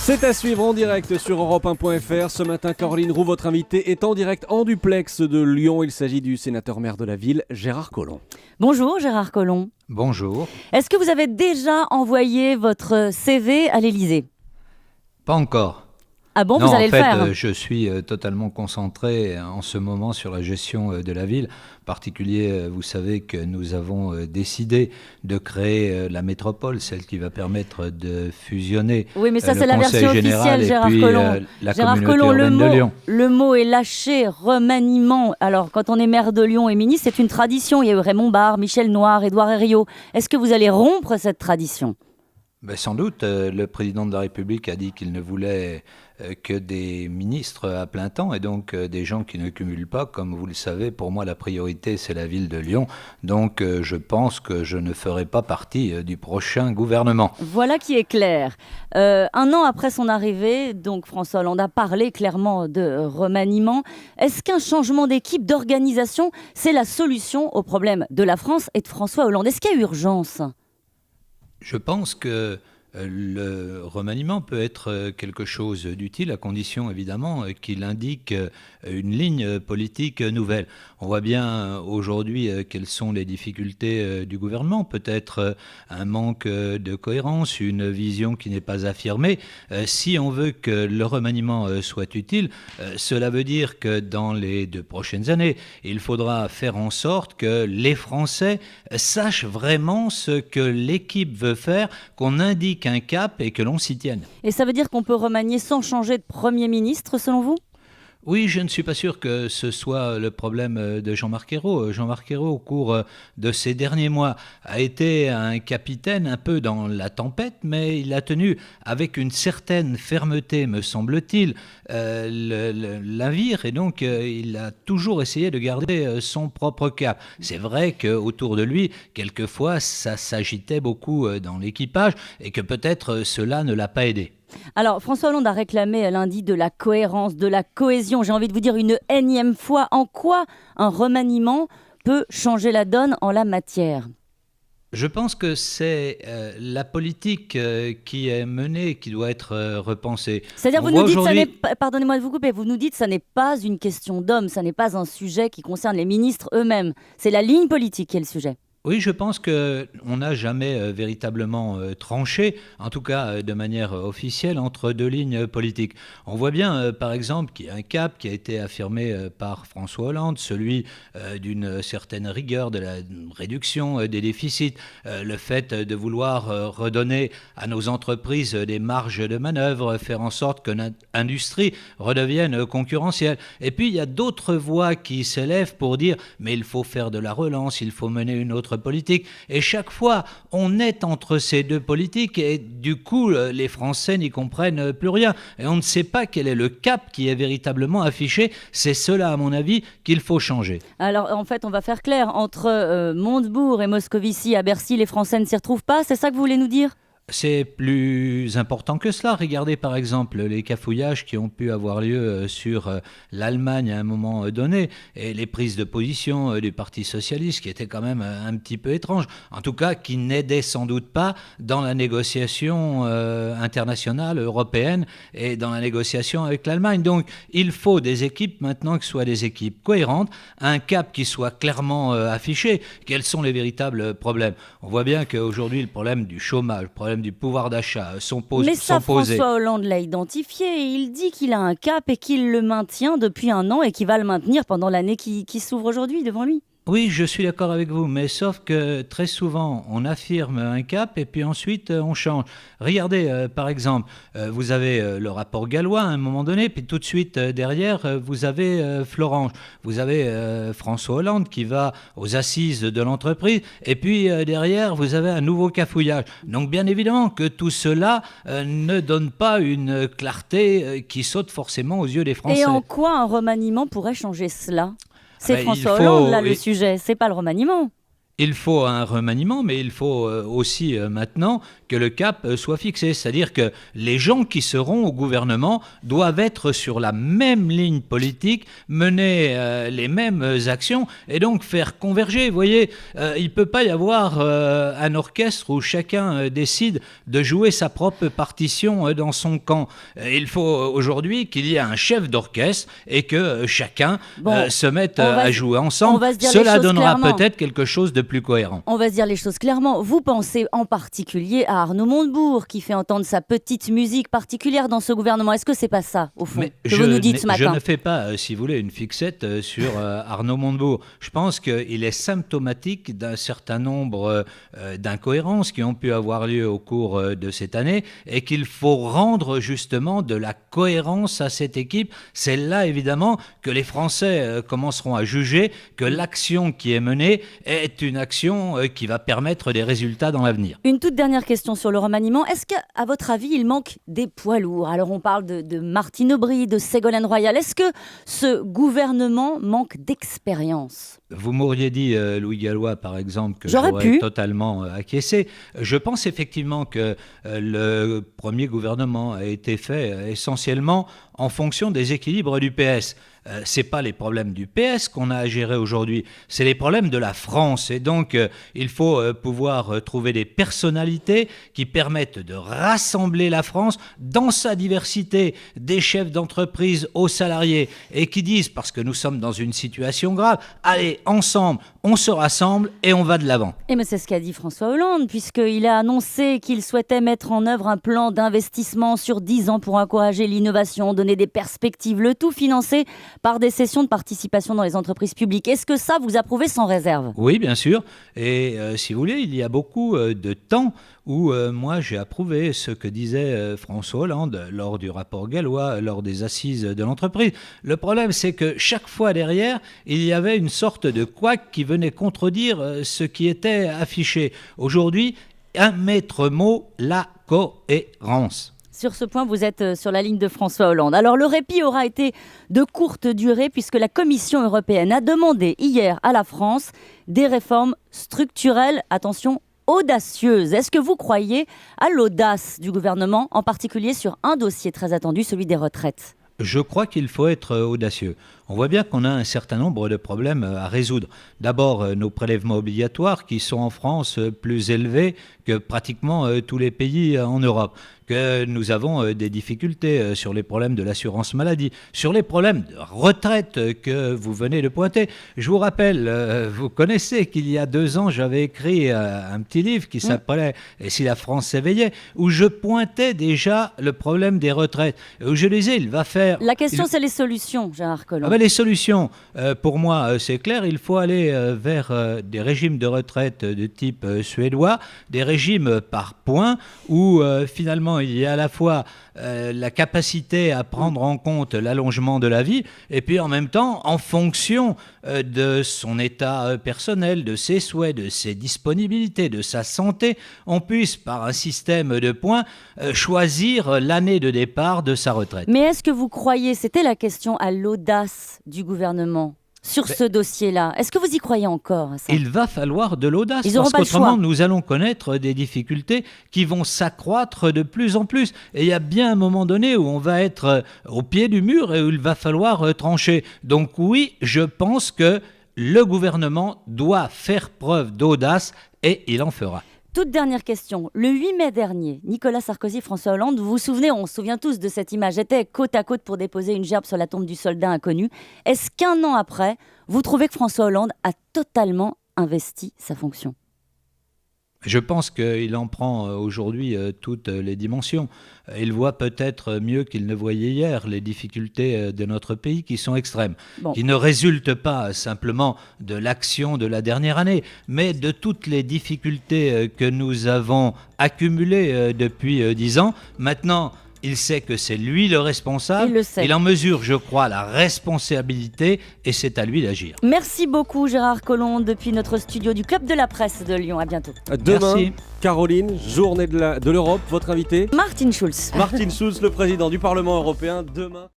C'est à suivre en direct sur Europe1.fr. Ce matin, Caroline Roux, votre invitée, est en direct en duplex de Lyon. Il s'agit du sénateur-maire de la ville, Gérard Collomb. Bonjour Gérard Collomb. Bonjour. Est-ce que vous avez déjà envoyé votre CV à l'Élysée ? Pas encore. Ah bon, non, vous allez en fait, le faire je suis totalement concentré en ce moment sur la gestion de la ville. En particulier, vous savez que nous avons décidé de créer la métropole, celle qui va permettre de fusionner oui, mais ça, le c'est la Conseil version général officielle, et Gérard puis Collomb. la Gérard communauté Collomb, urbaine de Lyon. le mot est lâché, remaniement. Alors, quand on est maire de Lyon et ministre, c'est une tradition. Il y a eu Raymond Barre, Michel Noir, Édouard Herriot. Est-ce que vous allez rompre cette tradition ? Sans doute, le président de la République a dit qu'il ne voulait que des ministres à plein temps et donc des gens qui ne cumulent pas. Comme vous le savez, pour moi, la priorité, c'est la ville de Lyon. Donc, je pense que je ne ferai pas partie du prochain gouvernement. Voilà qui est clair. Un an après son arrivée, donc François Hollande a parlé clairement de remaniement. Est-ce qu'un changement d'équipe, d'organisation, c'est la solution au problème de la France et de François Hollande ? Est-ce qu'il y a urgence ? Je pense que le remaniement peut être quelque chose d'utile, à condition évidemment qu'il indique une ligne politique nouvelle. On voit bien aujourd'hui quelles sont les difficultés du gouvernement, peut-être un manque de cohérence, une vision qui n'est pas affirmée. Si on veut que le remaniement soit utile, cela veut dire que dans les 2 prochaines années, il faudra faire en sorte que les Français sachent vraiment ce que l'équipe veut faire, qu'on indique un cap et que l'on s'y tienne. Et ça veut dire qu'on peut remanier sans changer de Premier ministre, selon vous ? Oui, je ne suis pas sûr que ce soit le problème de Jean-Marc Ayrault. Jean-Marc Ayrault, au cours de ces derniers mois, a été un capitaine un peu dans la tempête, mais il a tenu avec une certaine fermeté, me semble-t-il, le navire, et donc il a toujours essayé de garder son propre cap. C'est vrai qu'autour de lui, quelquefois, ça s'agitait beaucoup dans l'équipage, et que peut-être cela ne l'a pas aidé. Alors, François Hollande a réclamé lundi de la cohérence, de la cohésion. J'ai envie de vous dire une énième fois, en quoi un remaniement peut changer la donne en la matière ? Je pense que c'est la politique qui est menée qui doit être repensée. C'est-à-dire, vous nous dites, pardonnez-moi de vous couper, vous nous dites que ça n'est pas une question d'hommes, ça n'est pas un sujet qui concerne les ministres eux-mêmes. C'est la ligne politique qui est le sujet. Oui, je pense qu'on n'a jamais véritablement tranché, en tout cas de manière officielle, entre 2 lignes politiques. On voit bien, par exemple, qu'il y a un cap qui a été affirmé par François Hollande, celui d'une certaine rigueur, de la réduction des déficits, le fait de vouloir redonner à nos entreprises des marges de manœuvre, faire en sorte que notre industrie redevienne concurrentielle. Et puis, il y a d'autres voix qui s'élèvent pour dire « mais il faut faire de la relance, il faut mener une autre politique ». Et chaque fois, on est entre ces 2 politiques et du coup, les Français n'y comprennent plus rien. Et on ne sait pas quel est le cap qui est véritablement affiché. C'est cela, à mon avis, qu'il faut changer. Alors, en fait, on va faire clair. Entre Montebourg et Moscovici à Bercy, les Français ne s'y retrouvent pas. C'est ça que vous voulez nous dire ? C'est plus important que cela. Regardez par exemple les cafouillages qui ont pu avoir lieu sur l'Allemagne à un moment donné et les prises de position du Parti socialiste qui étaient quand même un petit peu étranges. En tout cas, qui n'aidaient sans doute pas dans la négociation internationale, européenne et dans la négociation avec l'Allemagne. Donc, il faut des équipes maintenant qui soient des équipes cohérentes, un cap qui soit clairement affiché. Quels sont les véritables problèmes ? On voit bien qu'aujourd'hui, le problème du chômage, le problème du pouvoir d'achat sont posés. Mais ça, François Hollande l'a identifié et il dit qu'il a un cap et qu'il le maintient depuis un an et qu'il va le maintenir pendant l'année qui s'ouvre aujourd'hui devant lui. Oui, je suis d'accord avec vous, mais sauf que très souvent, on affirme un cap et puis ensuite, on change. Regardez, par exemple, vous avez le rapport Gallois à un moment donné, puis tout de suite derrière, vous avez Florange. Vous avez François Hollande qui va aux assises de l'entreprise, et puis derrière, vous avez un nouveau cafouillage. Donc bien évidemment que tout cela ne donne pas une clarté qui saute forcément aux yeux des Français. Et en quoi un remaniement pourrait changer cela ? C'est François Hollande, là, le sujet. C'est pas le remaniement. Il faut un remaniement, mais il faut aussi maintenant que le cap soit fixé. C'est-à-dire que les gens qui seront au gouvernement doivent être sur la même ligne politique, mener les mêmes actions et donc faire converger. Vous voyez, il ne peut pas y avoir un orchestre où chacun décide de jouer sa propre partition dans son camp. Il faut aujourd'hui qu'il y ait un chef d'orchestre et que chacun se mette à jouer ensemble. Cela donnera peut-être quelque chose de plus cohérent. On va se dire les choses clairement. Vous pensez en particulier à Arnaud Montebourg qui fait entendre sa petite musique particulière dans ce gouvernement. Est-ce que c'est pas ça, au fond, que vous nous dites ce matin ? Je ne fais pas, si vous voulez, une fixette sur Arnaud Montebourg. Je pense qu'il est symptomatique d'un certain nombre d'incohérences qui ont pu avoir lieu au cours de cette année et qu'il faut rendre justement de la cohérence à cette équipe. C'est là, évidemment, que les Français commenceront à juger que l'action qui est menée est une action qui va permettre des résultats dans l'avenir. Une toute dernière question sur le remaniement. Est-ce qu'à votre avis, il manque des poids lourds ? Alors on parle de Martine Aubry, de Ségolène Royal. Est-ce que ce gouvernement manque d'expérience ? Vous m'auriez dit, Louis Gallois, par exemple, que j'aurais totalement acquiescé. Je pense effectivement que le premier gouvernement a été fait essentiellement en fonction des équilibres du PS. Ce n'est pas les problèmes du PS qu'on a à gérer aujourd'hui, c'est les problèmes de la France. Et donc, il faut pouvoir trouver des personnalités qui permettent de rassembler la France dans sa diversité, des chefs d'entreprise aux salariés, et qui disent, parce que nous sommes dans une situation grave, allez, ensemble, on se rassemble et on va de l'avant. Et mais c'est ce qu'a dit François Hollande, puisqu'il a annoncé qu'il souhaitait mettre en œuvre un plan d'investissement sur 10 ans pour encourager l'innovation, donner des perspectives, le tout financé par des cessions de participation dans les entreprises publiques. Est-ce que ça, vous approuvez sans réserve ? Oui, bien sûr. Et si vous voulez, il y a beaucoup de temps où moi j'ai approuvé ce que disait François Hollande lors du rapport Gallois, lors des assises de l'entreprise. Le problème, c'est que chaque fois derrière, il y avait une sorte de couac qui venait contredire ce qui était affiché. Aujourd'hui, un maître mot, la cohérence. Sur ce point, vous êtes sur la ligne de François Hollande. Alors, le répit aura été de courte durée puisque la Commission européenne a demandé hier à la France des réformes structurelles, attention, audacieuses. Est-ce que vous croyez à l'audace du gouvernement, en particulier sur un dossier très attendu, celui des retraites ? Je crois qu'il faut être audacieux. On voit bien qu'on a un certain nombre de problèmes à résoudre. D'abord, nos prélèvements obligatoires qui sont en France plus élevés que pratiquement tous les pays en Europe. Que nous avons des difficultés sur les problèmes de l'assurance maladie, sur les problèmes de retraite que vous venez de pointer. Je vous rappelle, vous connaissez qu'il y a 2 ans, j'avais écrit un petit livre qui s'appelait « Et si la France s'éveillait ?» où je pointais déjà le problème des retraites. Où je disais, il va faire... La question, c'est les solutions, Gérard Collomb. Les solutions, pour moi, c'est clair. Il faut aller vers des régimes de retraite de type suédois, des régimes par points où finalement il y a à la fois la capacité à prendre en compte l'allongement de la vie et puis en même temps, en fonction de son état personnel, de ses souhaits, de ses disponibilités, de sa santé, on puisse, par un système de points, choisir l'année de départ de sa retraite. Mais est-ce que vous croyez, c'était la question, à l'audace du gouvernement sur ce dossier-là? Est-ce que vous y croyez encore à ça? Il va falloir de l'audace, parce qu'autrement nous allons connaître des difficultés qui vont s'accroître de plus en plus. Et il y a bien un moment donné où on va être au pied du mur et où il va falloir trancher. Donc oui, je pense que le gouvernement doit faire preuve d'audace et il en fera. Toute dernière question. Le 8 mai dernier, Nicolas Sarkozy et François Hollande, vous vous souvenez, on se souvient tous de cette image, étaient côte à côte pour déposer une gerbe sur la tombe du soldat inconnu. Est-ce qu'un an après, vous trouvez que François Hollande a totalement investi sa fonction ? Je pense qu'il en prend aujourd'hui toutes les dimensions. Il voit peut-être mieux qu'il ne voyait hier les difficultés de notre pays qui sont extrêmes, qui ne résultent pas simplement de l'action de la dernière année, mais de toutes les difficultés que nous avons accumulées depuis 10 ans. Maintenant, il sait que c'est lui le responsable. Il en mesure, je crois, la responsabilité et c'est à lui d'agir. Merci beaucoup Gérard Collomb depuis notre studio du Club de la Presse de Lyon. À bientôt. Demain, merci. Caroline, journée de l'Europe, votre invité Martin Schulz. Martin Schulz, le président du Parlement européen, demain.